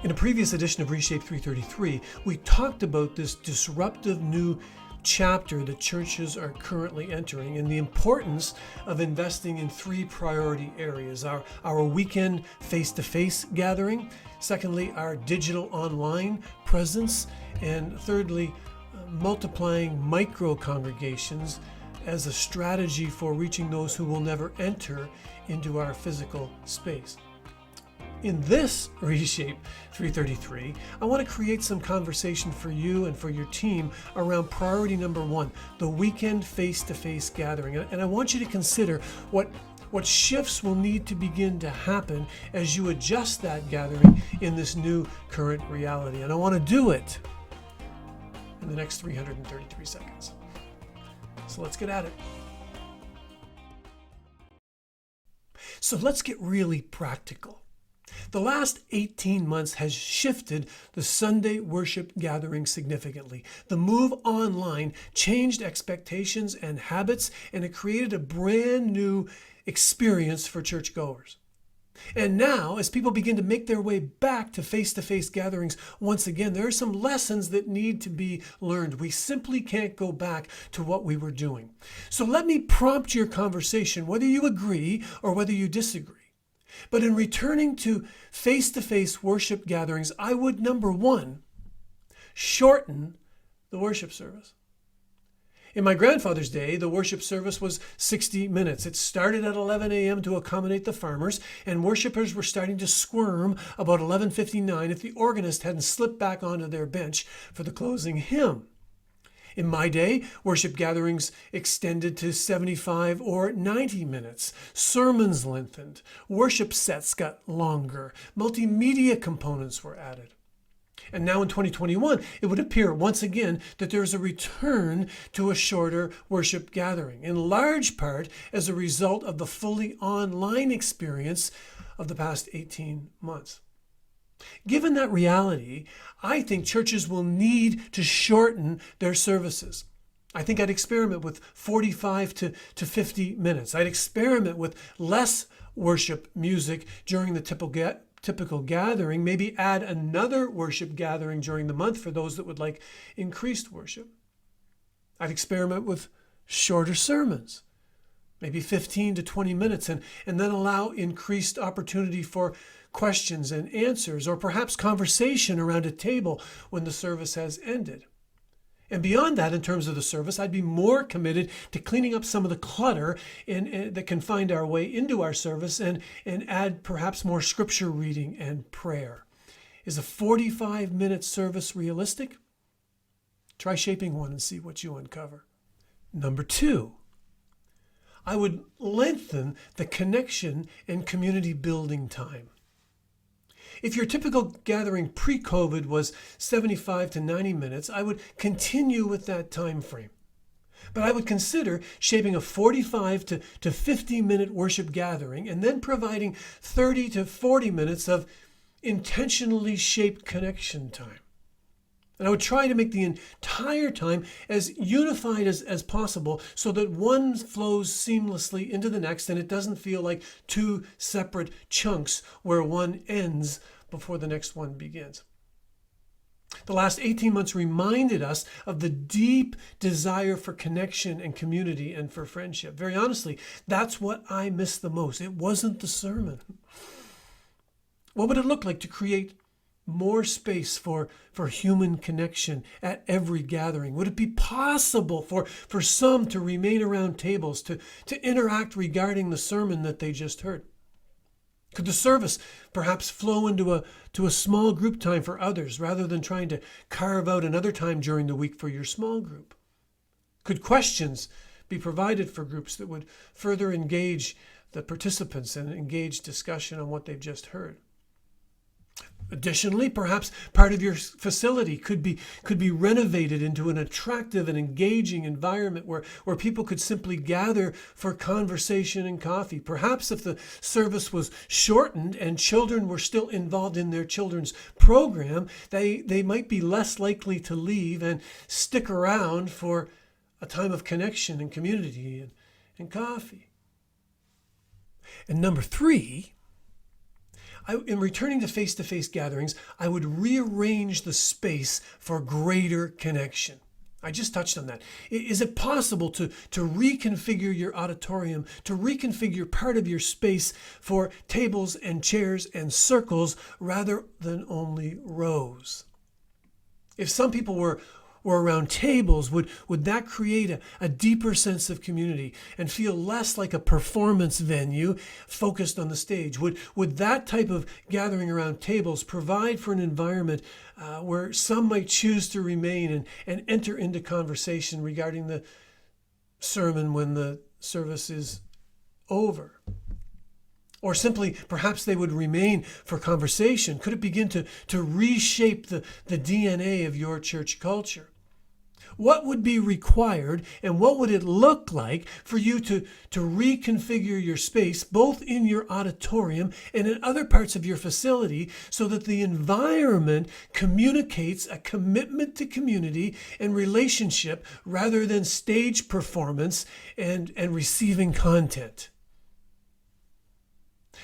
In a previous edition of reShape 333, we talked about this disruptive new chapter that churches are currently entering and the importance of investing in three priority areas: our weekend face-to-face gathering, secondly, our digital online presence, and thirdly, multiplying micro congregations as a strategy for reaching those who will never enter into our physical space. In this reShape 333, I want to create some conversation for you and for your team around priority number one, the weekend face-to-face gathering. And I want you to consider what shifts will need to begin to happen as you adjust that gathering in this new current reality. And I want to do it in the next 333 seconds. So let's get at it. So let's get really practical. The last 18 months has shifted the Sunday worship gathering significantly. The move online changed expectations and habits, and it created a brand new experience for churchgoers. And now, as people begin to make their way back to face-to-face gatherings once again, there are some lessons that need to be learned. We simply can't go back to what we were doing. So let me prompt your conversation, whether you agree or whether you disagree. But in returning to face-to-face worship gatherings, I would, number one, shorten the worship service. In my grandfather's day, the worship service was 60 minutes. It started at 11 a.m. to accommodate the farmers, and worshipers were starting to squirm about 11:59 if the organist hadn't slipped back onto their bench for the closing hymn. In my day, worship gatherings extended to 75 or 90 minutes. Sermons lengthened. Worship sets got longer. Multimedia components were added. And now in 2021, it would appear once again that there is a return to a shorter worship gathering, in large part as a result of the fully online experience of the past 18 months. Given that reality, I think churches will need to shorten their services. I think I'd experiment with 45 to 50 minutes. I'd experiment with less worship music during the typical gathering, maybe add another worship gathering during the month for those that would like increased worship. I'd experiment with shorter sermons, maybe 15 to 20 minutes, and then allow increased opportunity for questions and answers, or perhaps conversation around a table when the service has ended. And beyond that, in terms of the service, I'd be more committed to cleaning up some of the clutter that can find our way into our service and add perhaps more scripture reading and prayer. Is a 45-minute service realistic? Try shaping one and see what you uncover. Number two, I would lengthen the connection and community building time. If your typical gathering pre-COVID was 75 to 90 minutes, I would continue with that time frame. But I would consider shaping a 45 to 50-minute worship gathering and then providing 30 to 40 minutes of intentionally shaped connection time. And I would try to make the entire time as unified as possible so that one flows seamlessly into the next and it doesn't feel like two separate chunks where one ends before the next one begins. The last 18 months reminded us of the deep desire for connection and community and for friendship. Very honestly, that's what I miss the most. It wasn't the sermon. What would it look like to create more space for human connection at every gathering? Would it be possible for some to remain around tables, to interact regarding the sermon that they just heard? Could the service perhaps flow into a small group time for others rather than trying to carve out another time during the week for your small group? Could questions be provided for groups that would further engage the participants and engage discussion on what they've just heard? Additionally, perhaps part of your facility could be renovated into an attractive and engaging environment where people could simply gather for conversation and coffee. Perhaps if the service was shortened and children were still involved in their children's program, they might be less likely to leave and stick around for a time of connection and community and coffee. And number three, in returning to face-to-face gatherings, I would rearrange the space for greater connection. I just touched on that. Is it possible to reconfigure your auditorium, to reconfigure part of your space for tables and chairs and circles rather than only rows? If some people were around tables, would that create a deeper sense of community and feel less like a performance venue focused on the stage? Would that type of gathering around tables provide for an environment where some might choose to remain and enter into conversation regarding the sermon when the service is over? Or simply, perhaps they would remain for conversation. Could it begin to reshape the DNA of your church culture? What would be required and what would it look like for you to reconfigure your space, both in your auditorium and in other parts of your facility, so that the environment communicates a commitment to community and relationship rather than stage performance and receiving content?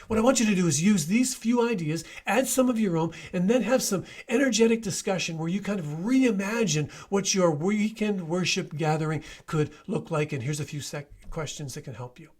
What I want you to do is use these few ideas, add some of your own, and then have some energetic discussion where you kind of reimagine what your weekend worship gathering could look like. And here's a few questions that can help you.